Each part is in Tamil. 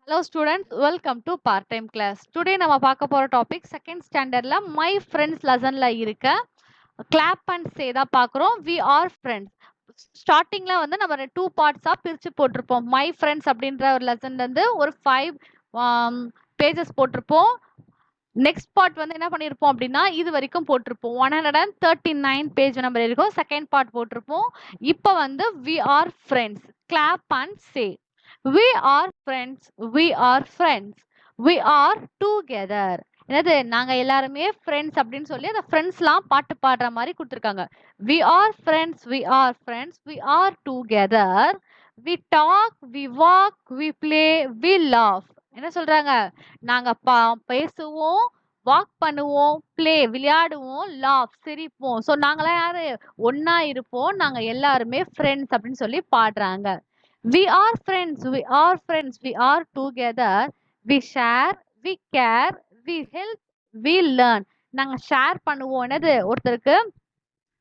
Hello students, welcome to part time class. Today நம்ம பார்க்க போற டாபிக் செகண்ட் ஸ்டாண்டர்ட்ல மை ஃப்ரெண்ட்ஸ் லெசன்ல இருக்க கிளாப் அண்ட் சே தான் பார்க்குறோம். We are friends. ஸ்டார்டிங்ல வந்து நம்ம டூ பார்ட்ஸா பிரிச்சு போட்டிருப்போம். மை ஃப்ரெண்ட்ஸ் அப்படின்ற ஒரு லெசன்ல இருந்து ஒரு 5 பேஜஸ் போட்டிருப்போம். நெக்ஸ்ட் பார்ட் வந்து என்ன பண்ணியிருப்போம் அப்படின்னா இது வரைக்கும் போட்டிருப்போம். 139 பேஜ் நம்பர் இருக்கும். செகண்ட் பார்ட் போட்டிருப்போம். இப்போ வந்து we are friends. Clap and say. We are friends. We are friends. We are together. என்னது நாங்க எல்லாருமே ஃப்ரெண்ட்ஸ் அப்படின்னு சொல்லி அந்த ஃப்ரெண்ட்ஸ்லாம் பாட்டு பாடுற மாதிரி கொடுத்துருக்காங்க. We are friends. We are friends. We are together. We talk. We walk. We play. We laugh. என்ன சொல்றாங்க? நாங்க பேசுவோம், வாக் பண்ணுவோம், ப்ளே விளையாடுவோம், லாஃப் சிரிப்போம். ஸோ நாங்களாம் யாரு? ஒண்ணா இருப்போம். நாங்க எல்லாருமே ஃப்ரெண்ட்ஸ் அப்படின்னு சொல்லி பாடுறாங்க. We are friends. We are friends. We are together. We share. We care. We help. We learn. நாங்க ஷேர் பண்ணுவோம். என்னது ஒருத்தருக்கு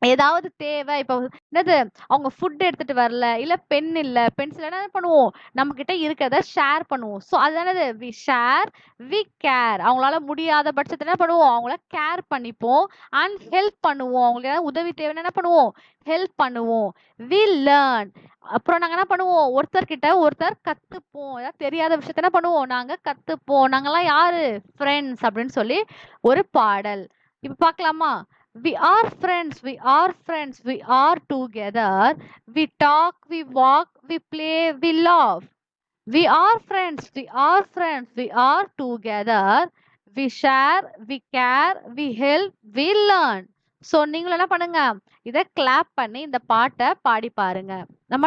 ஏதாவது தேவை இப்போ என்னது அவங்க ஃபுட் எடுத்துட்டு வரல இல்ல பென் இல்ல பென்சில் என்ன பண்ணுவோம் நம்ம கிட்ட இருக்கிறத ஷேர் பண்ணுவோம். ஸோ அதுதானது வி ஷேர் வி கேர். அவங்களால முடியாத பட்சத்துல என்ன பண்ணுவோம் அவங்கள கேர் பண்ணிப்போம். அண்ட் ஹெல்ப் பண்ணுவோம். அவங்களுக்கு ஏதாவது உதவி தேவைன்னு என்ன பண்ணுவோம் ஹெல்ப் பண்ணுவோம். We learn. அப்புறம் நாங்க என்ன பண்ணுவோம் ஒருத்தர்கிட்ட ஒருத்தர் கத்துப்போம். ஏதாவது தெரியாத விஷயத்த என்ன பண்ணுவோம் நாங்க கத்துப்போம். நாங்கெல்லாம் யாரு ஃப்ரெண்ட்ஸ் அப்படின்னு சொல்லி ஒரு பாடல். இப்ப பார்க்கலாமா? We are friends. We are friends. We are together. We talk. We walk. We play. We laugh. We are friends. We are friends. We are together. We share. We care. We help. We learn. So நீங்களும் என்ன பண்ணுங்க இதை கிளாப் பண்ணி இந்த பாட்டை பாடி பாருங்க. நம்ம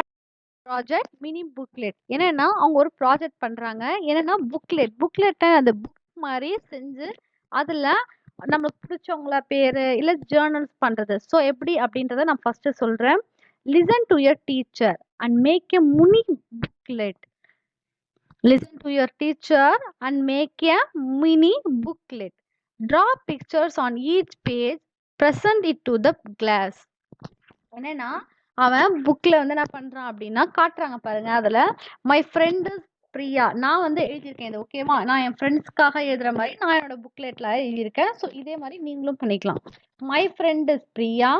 ப்ராஜெக்ட் மினி புக்லெட் என்னன்னா அவங்க ஒரு ப்ராஜெக்ட் பண்றாங்க. என்னன்னா புக்லெட் அந்த புக் மாதிரி செஞ்சு அதுல நம்மளுக்கு பிடிச்சவங்கள பேரு இல்ல ஜேர்னல்ஸ் பண்றது. ஸோ எப்படி அப்படின்றத நான் ஃபர்ஸ்ட் சொல்றேன். Listen to your teacher and make a mini booklet. Listen to your teacher and make a mini booklet. Draw pictures on each page. Present it to the class. என்னன்னா அவன் புக்ல வந்து என்ன பண்றான் அப்படின்னா காட்டுறாங்க பாருங்க. அதுல மை ஃப்ரெண்ட் பிரியா நான் வந்து எழுதியிருக்கேன். இது ஓகேவா? நான் என் ஃப்ரெண்ட்ஸ்க்காக எழுதுற மாதிரி நான் என்னோட புக்லெட்ல எழுதியிருக்கேன். ஸோ இதே மாதிரி நீங்களும் பண்ணிக்கலாம். My friend is Priya.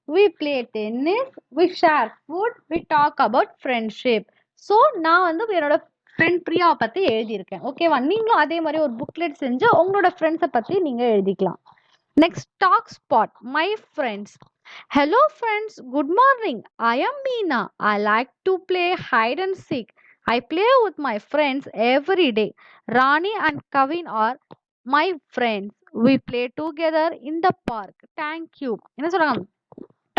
We play tennis. We share food. We talk about friendship. So நான் வந்து என்னோட ஃப்ரெண்ட் பிரியாவை பத்தி எழுதியிருக்கேன். ஓகேவா? நீங்களும் அதே மாதிரி ஒரு புக்லெட் செஞ்சு உங்களோட ஃப்ரெண்ட்ஸை பத்தி நீங்க எழுதிக்கலாம். Next, talk spot. My friends. Hello, friends. Good morning. I am Meena. I like to play hide and seek. I play with my friends every day. Rani and Kavin are my friends. We play together in the park. Thank you. என்ன சொல்றாங்க?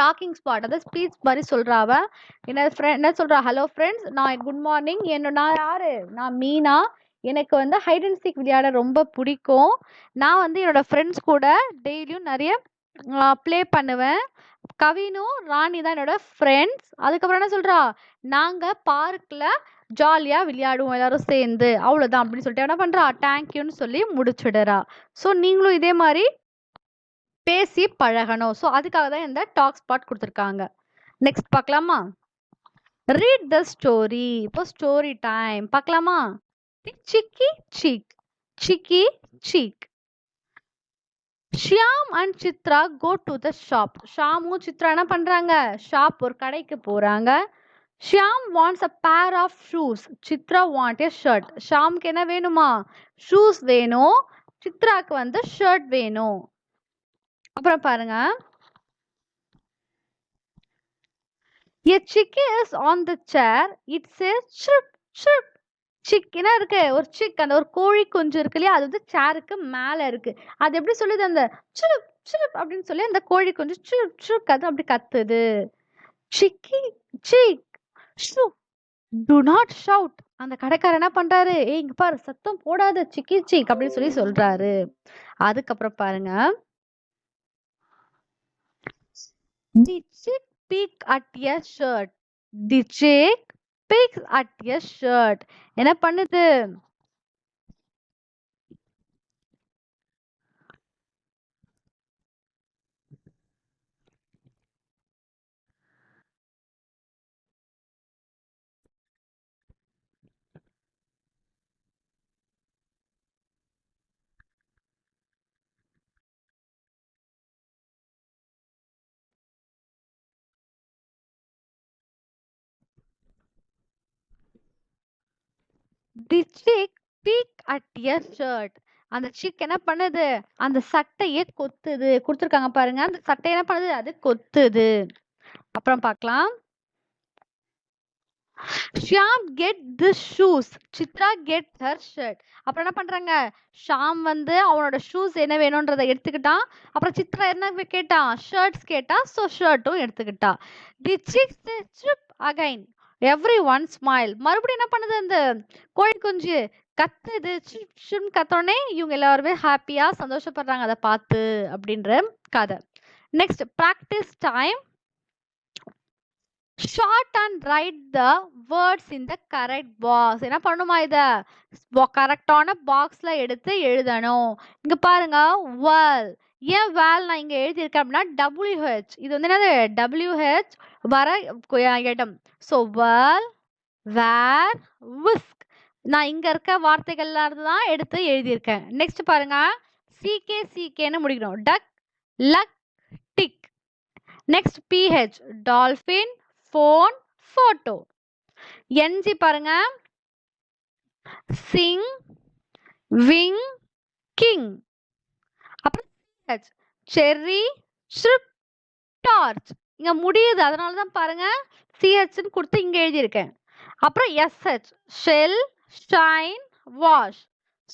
டாக்கிங் ஸ்பாட் அதாவது ஸ்பீச் மாதிரி சொல்றாவ. என்ன சொல்றா? ஹலோ ஃப்ரெண்ட்ஸ், நான் குட் மார்னிங். நான் யாரு? நான் மீனா. எனக்கு வந்து ஹைட் அண்ட் சீக் விளையாட ரொம்ப பிடிக்கும். நான் வந்து என்னோட ஃப்ரெண்ட்ஸ் கூட டெய்லியும் நிறைய ப்ளே பண்ணுவேன். கவினும் ராணி தான் என்னோட ஃப்ரெண்ட்ஸ். அதுக்கப்புறம் என்ன சொல்றா? நாங்க பார்க்ல ஜாலியா விளையாடுவோம் எல்லாரும் சேர்ந்து. அவ்வளவுதான் அப்படின்னு சொல்லிட்டு என்ன பண்றா? தேங்க்யூன்னு சொல்லி முடிச்சுடுறா. ஸோ நீங்களும் இதே மாதிரி பேசி பழகணும். ஸோ அதுக்காக தான் இந்த டாக் ஸ்பாட் கொடுத்துருக்காங்க. நெக்ஸ்ட் பார்க்கலாமா? Read the story. இப்போ ஸ்டோரி டைம் பார்க்கலாமா? Chicky cheek. Chicky cheek. Shyam and Chitra go to the shop. ஷாமும் சித்ரா என்ன பண்றாங்க? ஷாப் ஒரு கடைக்கு போறாங்க. Shyam wants a pair of shoes. Chitra want a shirt. ஷாமுக்கு என்ன வேணுமா? ஷூஸ் வேணும். சித்ராக்கு வந்து ஷர்ட் வேணும். அப்புறம் பாருங்க. A chicken is on the chair. It says chirp chirp. சிக்கனா இருக்கு ஒரு சிக். அந்த ஒரு கோழி குஞ்சு இருக்கு இல்லையா? அது வந்து சேருக்கு மேல இருக்கு. அது எப்படி சொல்லுது? அந்த சிலுப் சிலுப் அப்படின்னு சொல்லி அந்த கோழி குஞ்சு சிலுப் சிலுப் அது அப்படி கத்துது. Chicky chick shoo. Do not shout. அந்த கடைக்காரர் என்ன பண்றாரு? ஏய் இங்க பாரு, சத்தம் போடாத, சிக்கி சிக் அப்படின்னு சொல்லி சொல்றாரு. அதுக்கப்புறம் பாருங்க. The chick peck at a shirt. The chick pecks at a shirt. என்ன பண்ணுது? The chick peck at your shirt. அந்த சிக் என்ன பண்ணுது? அந்த சட்டைய கொத்துது. குடுத்துருக்காங்க பாருங்க. அந்த சட்டை என்ன பண்ணுது? அது கொத்துது. அப்புறம் பார்க்கலாம். Shyam get this shoes. Chitra get her shirt. அப்புறம் என்ன பண்றாங்க? ஷாம் வந்து அவனோட ஷூஸ் என்ன வேணும்ன்றத எடுத்துக்கிட்டான். அப்புறம் சித்ரா என்ன கேட்டான்? ஷர்ட்ஸ் கேட்டா. ஸோ ஷர்ட்டும் எடுத்துக்கிட்டா. The chick chirp again. Everyone smile. மறுபடியும் என்ன பண்ணுது? அந்த கோழி குஞ்சு கத்துது. ஷுன்னு கத்தோடனே இவங்க எல்லாருமே ஹாப்பியா சந்தோஷப்படுறாங்க அதை பார்த்து அப்படின்ற கதை. Next practice time. Short and right the words in the correct box. என்ன பண்ணுமா இத? கரெக்டான பாக்ஸ்ல எடுத்து எழுதணும். இங்க பாருங்க வேல். ஏன் வேல் நான் இங்க எழுதியிருக்கேன் அப்படின்னா WH. இது வந்து என்னது? WH வர இடம். ஸோ வேல், வேர், விஸ்க். நான் இங்க இருக்க வார்த்தைகள்ல இருந்து தான் எடுத்து எழுதியிருக்கேன். நெக்ஸ்ட் பாருங்க. CKன்னு முடிக்கணும். Duck, luck, tick. Next PH dolphin, phone, photo. NG பாருங்க. Sing, wing, king. அப்புறம் CH செர்ரி, ட்ரிப், டார்ச். இங்க முடியுது, அதனால தான் பாருங்க CHன்னு கொடுத்து இங்க எழுதியிருக்கேன். அப்புறம் SH shell, shine, wash.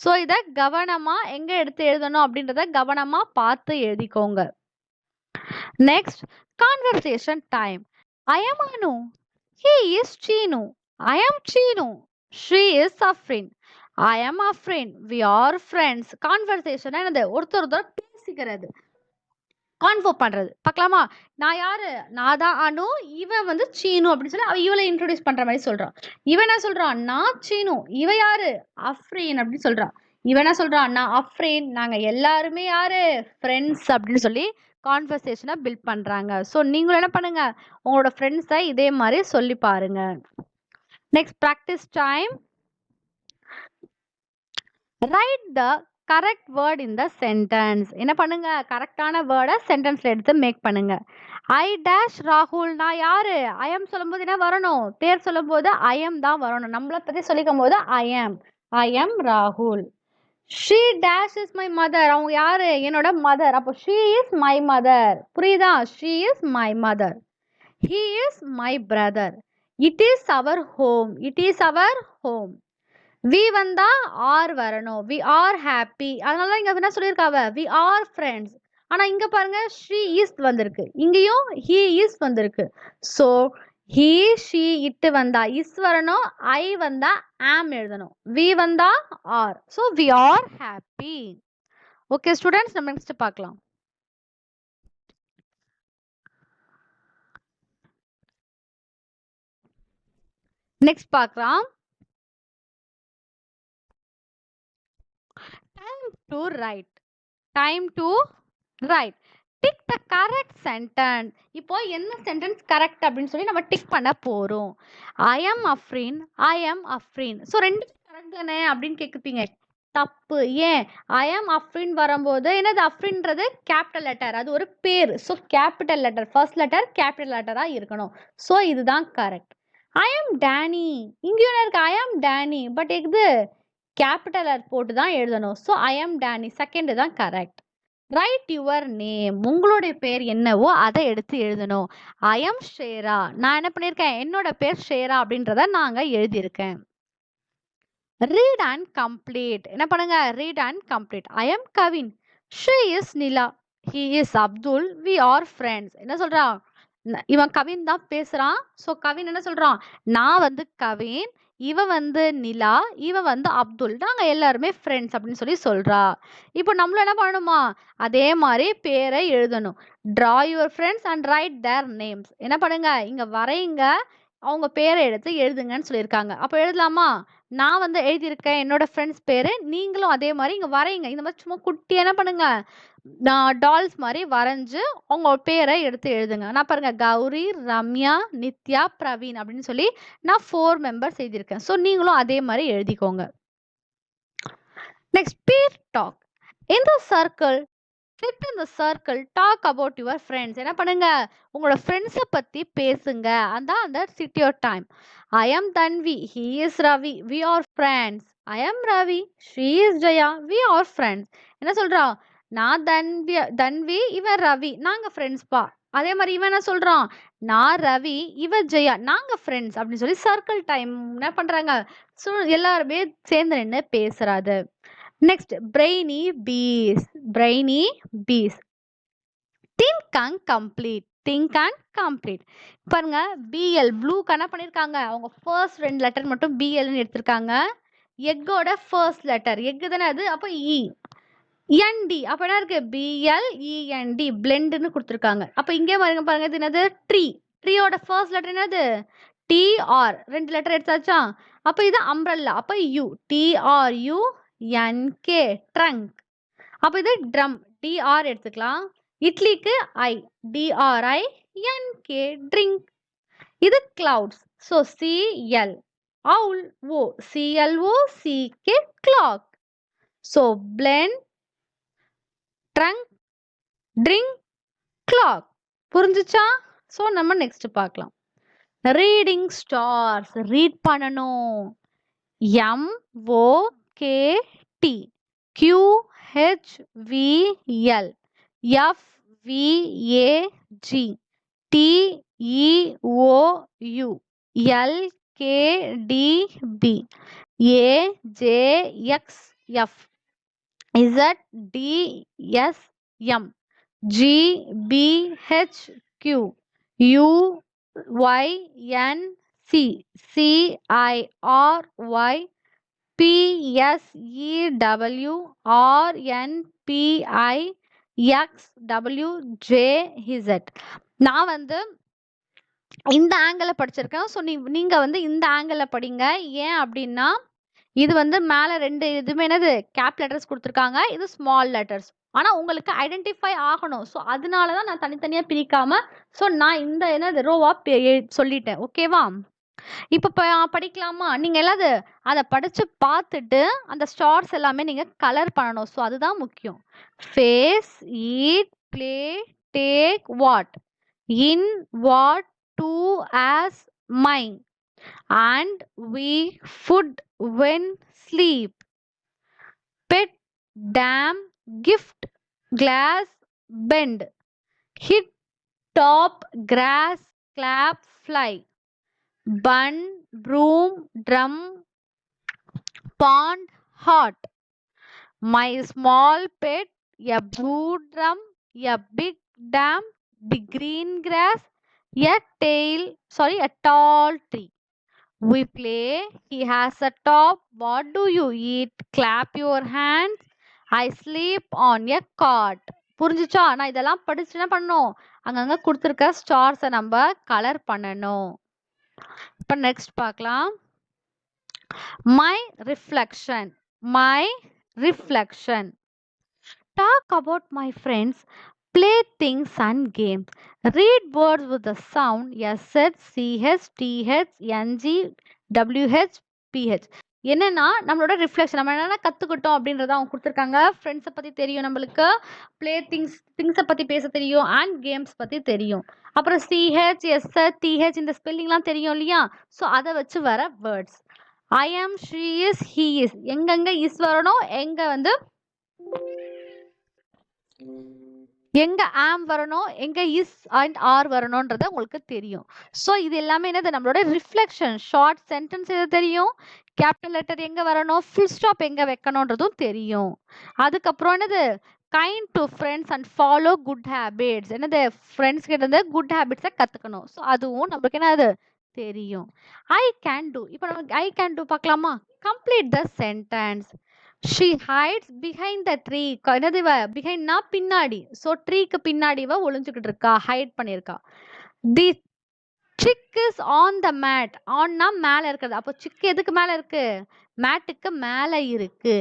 So இதை கவனமா எங்க எடுத்து எழுதணும் அப்படின்றத கவனமா பார்த்து எழுதிக்கோங்க. Next conversation time. I am Anu. He is Chinu. I am Chinu. She is Afrin. I am Afrin. We are friends. Conversation என்னது? ஒருத்தர் பேசிக்கிறது. கான்வோ பண்றது. பார்க்கலாமா? நான் யாரு? நான் தான் அனு. இவன் வந்து சீனு அப்படின்னு சொல்லி அவ இவளை இன்ட்ரோடியூஸ் பண்ற மாதிரி சொல்றான். இவன் என்ன சொல்றான்? நான் சீனு. இவ யாரு? அஃப்ரீன் அப்படின்னு சொல்றான். இவன் என்ன சொல்றான்? நான் அஃப்ரீன். நாங்க எல்லாருமே யாரு? ஃப்ரெண்ட்ஸ் அப்படின்னு சொல்லி கான்வர்சேஷனை பில்ட் பண்றாங்க. ஸோ நீங்களும் என்ன பண்ணுங்க? உங்களோட ஃப்ரெண்ட்ஸை இதே மாதிரி சொல்லி பாருங்க. Next practice time. Right the correct word in the sentence. என்ன பண்ணுங்க? கரெக்டான வேர்டை சென்டென்ஸ்ல எடுத்து மேக் பண்ணுங்க. ஐ டேஷ் ராகுல். நான் யாரு? ஐ எம் சொல்லும்போது என்ன வரணும்? பேர் சொல்லும்போது ஐ எம் தான் வரணும். நம்மளை பத்தி சொல்லிக்கும் போது ஐ எம் ராகுல். She dash is my mother. அவங்க யாரு? என்னோட மதர். அப்போ ஷீ இஸ் மை மதர். புரியுதா? She is my mother. He is my brother. It is our home. It is our home. We வந்தா ஆர் வரணும். We are happy. அதனால இங்க என்ன சொல்லியிருக்காவ? We are friends. ஆனா இங்க பாருங்க ஷீ இஸ் வந்திருக்கு. இங்கேயும் ஹீ இஸ் வந்திருக்கு. ஸோ ஹீ, ஷீ, இட்டு வந்தா இஸ் வரணும். ஐ வந்தா ஆம் எழுதணும். வி வந்தா are. So we are happy. Okay students, நம்ம நெக்ஸ்ட் பார்க்கலாம். நெக்ஸ்ட் பார்க்கலாம். Time to write. Time to write. Tick the correct sentence. இப்போ என்ன சென்டென்ஸ் கரெக்ட் அப்படின்னு சொல்லி நம்ம டிக் பண்ண போறோம். I am Afreen. I am Afreen. So ரெண்டு கரெக்ட் தானே அப்படின்னு கேட்குப்பீங்க. தப்பு. ஏன்? ஐ எம் அஃப்ரீன் வரும்போது என்னது? அஃப்ரீன்றது கேபிட்டல் லெட்டர். அது ஒரு பேர். So capital letter, first letter capital லெட்டரா இருக்கணும். ஸோ இதுதான் கரெக்ட். I am Danny. இங்கேயும் இருக்கு ஐ எம் டேனி. பட் இது கேபிட்டல் லெட்டர் போட்டு தான் எழுதணும். So I am Danny second தான் கரெக்ட். Write your name. உங்களுடைய பேர் என்னவோ அதை எடுத்து எழுதணும். I am Shera. நான் என்ன பண்ணியிருக்கேன்? என்னோட பேர் ஷேரா அப்படின்றத நாங்க எழுதியிருக்கேன். Read and complete. என்ன பண்ணுங்க? Read and complete. I am Kavin. She is Nila. He is Abdul. We are friends. என்ன சொல்றான்? இவன் கவின் தான் பேசுறான். ஸோ கவின் என்ன சொல்றான்? நான் வந்து கவின், இவ வந்து நிலா, இவ வந்து அப்துல். நாங்க எல்லாருமே ஃப்ரெண்ட்ஸ் அப்படின்னு சொல்லி சொல்றா. இப்போ நம்மளும் என்ன பண்ணணுமா? அதே மாதிரி பேரை எழுதணும். Draw your friends and right there names. என்ன பண்ணுங்க? இங்க வரையுங்க, அவங்க பேரை எடுத்து எழுதுங்கன்னு சொல்லியிருக்காங்க. அப்போ எழுதலாமா? நான் வந்து எழுதியிருக்கேன் என்னோட ஃப்ரெண்ட்ஸ் பேரு. நீங்களும் அதே மாதிரி இங்க வரையுங்க. இந்த மாதிரி சும்மா குட்டி என்ன பண்ணுங்க? டால்ஸ் மாதிரி வரைஞ்சு உங்க பேரை எடுத்து எழுதுங்க. நான் பாருங்க கௌரி, ரம்யா, நித்யா, பிரவீன் அப்படின்னு சொல்லி நான் 4 மெம்பர்ஸ் எழுதியிருக்கேன். ஸோ நீங்களும் அதே மாதிரி எழுதிக்கோங்க. Next peer talk. In the circle, sit in the circle talk about your friends. என்ன பண்ணுங்க, உங்களோட ஃப்ரெண்ட்ஸை பற்றி பேசுங்க. அதான் அந்த sit your time. I am Tanvi, he is Ravi, we are friends. I am Ravi, she is Jaya, we are friends. என்ன சொல்றான், நான் தன்வி இவன் ரவி, நாங்க ஃப்ரெண்ட்ஸ்பா. அதே மாதிரி இவன் என்ன சொல்றான், நான் ரவி இவ ஜெயா, நாங்க ஃப்ரெண்ட்ஸ் அப்படின்னு சொல்லி சர்க்கிள் டைம் என்ன பண்றாங்க, எல்லாருமே சேர்ந்து நின்று பேசுறாது. Next brainy bees. Brainy bees. Think and complete. Think and complete. பாருங்க, பிஎல் ப்ளூக்கு என்ன பண்ணியிருக்காங்க, அவங்க ஃபர்ஸ்ட் 2 லெட்டர் மட்டும் பிஎல்னு எடுத்திருக்காங்க. எக்கோட ஃபர்ஸ்ட் லெட்டர் எக்கு தானே அது, அப்போ இ. என்டி அப்போ என்ன இருக்கு, பிஎல்இஎன்டி பிளெண்டுன்னு கொடுத்துருக்காங்க. அப்போ இங்கே பாருங்க இது என்னது, ட்ரீ. ட்ரீயோட ஃபர்ஸ்ட் லெட்டர் என்னது, டிஆர். 2 லெட்டர் எடுத்தாச்சா. அப்போ இது அம்ப்ரல்லா, அப்போ யூ, டிஆர்யூ என்கே ட்ரங்க். அப்போ இது ட்ரம், டிஆர் எடுத்துக்கலாம். இட்லிக்கு ஐ, டிஆர்ஐ என்கே ட்ரிங்க். இது clouds, so CL. Owl, O, CLO CK clock. So blend, trunk, drink, clock. புரிஞ்சுச்சா? ஸோ நம்ம நெக்ஸ்ட் பார்க்கலாம். Reading stars. ரீட் பண்ணணும். M O K D QHVL FVAG TEOU LKDB AJXF ZDSM GBHQ UYNC CIRY PSEWRNPIXWJZ. நான் வந்து இந்த ஆங்கிளை படிச்சிருக்கேன். ஸோ நீங்க வந்து இந்த ஆங்கிளை படிங்க. ஏன் அப்படின்னா இது வந்து மேலே 2 இதுவுமே என்னது, கேப் லெட்டர்ஸ் கொடுத்துருக்காங்க, இது ஸ்மால் லெட்டர்ஸ். ஆனால் உங்களுக்கு ஐடென்டிஃபை ஆகணும். ஸோ அதனால தான் நான் தனித்தனியாக பிரிக்காம ஸோ நான் இந்த என்னது ரோவா சொல்லிட்டேன். ஓகேவா? இப்போ படிக்கலாமா? நீங்கள் எல்லாது அதை படித்து பார்த்துட்டு அந்த ஸ்டார்ஸ் எல்லாமே நீங்கள் கலர் பண்ணணும். ஸோ அதுதான் முக்கியம். Face, eat, play, take, what, in, what, to, as, mine, and we, food, when, sleep, pet, dam, gift, glass, bend, hit, top, grass, clap, fly, bun, broom, drum, pond, hot, my small pet, a blue drum, a big dam, big green grass, a tall tree. We play, he has a top, what do you eat, clap your hands, I sleep on a cot. புரிஞ்சுச்சா? நான் இதெல்லாம் படிச்சு என்ன பண்ணணும், அங்கங்க கொடுத்துருக்க ஸ்டார்ஸை நம்ம கலர் பண்ணணும். இப்போ நெக்ஸ்ட் பார்க்கலாம். My reflection. My reflection. Talk about my friends, play things and games, read words with the sound SH, CH, TH, NG, WH, PH. என்னன்னா நம்மளோட ரிஃப்ளெக்ஷன், நம்ம என்னென்ன கற்றுக்கிட்டோம் அப்படின்றத அவங்க கொடுத்துருக்காங்க. ஃப்ரெண்ட்ஸை பற்றி தெரியும், நம்மளுக்கு ப்ளே திங்ஸை பற்றி பேச தெரியும், அண்ட் கேம்ஸ் பற்றி தெரியும். அப்புறம் CH, SH, TH இந்த ஸ்பெல்லிங்லாம் தெரியும் இல்லையா? ஸோ அதை வச்சு வர வேர்ட்ஸ். ஐ ஆம், ஷீ இஸ், ஹீ இஸ், எங்கெங்கே இஸ் வரணும், எங்கே வந்து எங்க ஆம் வரணும், எங்க இஸ் அண்ட் ஆர் வரணும்ன்றது உங்களுக்கு தெரியும். ஸோ இது எல்லாமே என்னது, நம்மளோட ரிஃப்ளெக்ஷன். ஷார்ட் சென்டென்ஸ் எது தெரியும், கேபிட்டல் லெட்டர் எங்க வரணும், ஃபுல் ஸ்டாப் எங்க வைக்கணும்ன்றதும் தெரியும். அதுக்கப்புறம் என்னது, kind to friends and follow good habits. என்னது, ஃப்ரெண்ட்ஸ் கிட்ட இருந்து குட் ஹேபிட்ஸை கற்றுக்கணும். ஸோ அதுவும் நம்மளுக்கு என்னது தெரியும். I can do. இப்போ நம்ம ஐ கேன் டூ பார்க்கலாமா? Complete the sentence. She hides behind the tree. என்னது, பிஹைண்ட்னா பின்னாடி. ஸோ ட்ரீக்கு பின்னாடி ஒளிஞ்சுக்கிட்டு இருக்கா, ஹைட் பண்ணியிருக்கா. The chick is on the mat. ஆன்னா மேலே இருக்கிறது. அப்போ சிக் எதுக்கு மேலே இருக்கு, மேட்டுக்கு மேலே இருக்கு.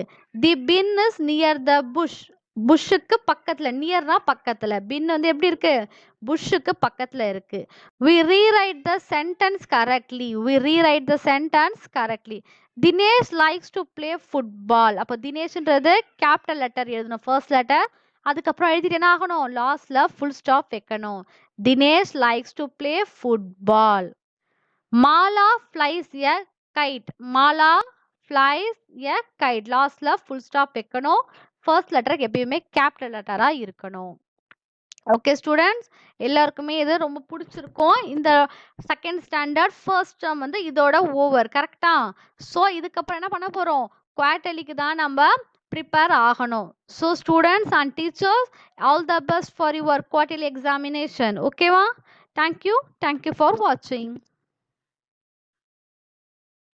தி பின் இஸ் நியர் த புஷ். புஷ்ஷுக்கு பக்கத்துல, நியர்னா பக்கத்துல, பின் வந்து எப்படி இருக்கு, புஷ்ஷுக்கு பக்கத்துல இருக்கு. we rewrite the sentence correctly. we rewrite the sentence correctly. Dinesh likes to play football. அப்போ தினேஷ்ன்றது கேபிட்டல் லெட்டர் எழுதணும், ஃபர்ஸ்ட் லெட்டர். அதுக்கப்புறம் எழுதிட்டு என்ன ஆகணும்? லாஸ்ட்ல ஃபுல் ஸ்டாப் வைக்கணும். Dinesh likes to play football. Mala flies a guide. Mala flies a guide. லாஸ்ட்ல ஃபுல் ஸ்டாப் வைக்கணும். ஃபர்ஸ்ட் லெட்டர் எப்பயுமே கேபிட்டல் லெட்டரா இருக்கணும். ஓகே ஸ்டூடெண்ட்ஸ், எல்லாருக்குமே இது ரொம்ப பிடிச்சிருக்கும். இந்த செகண்ட் ஸ்டாண்டர்ட் ஃபர்ஸ்ட் டேர்ம் வந்து இதோட ஓவர். கரெக்டா? ஸோ இதுக்கப்புறம் என்ன பண்ண போறோம்? குவார்டர்லிக்கு தான் நம்ம ப்ரிப்பேர் ஆகணும். So students and teachers, all the best for your quarterly examination. ஓகேவா? தேங்க்யூ ஃபார் வாட்சிங்.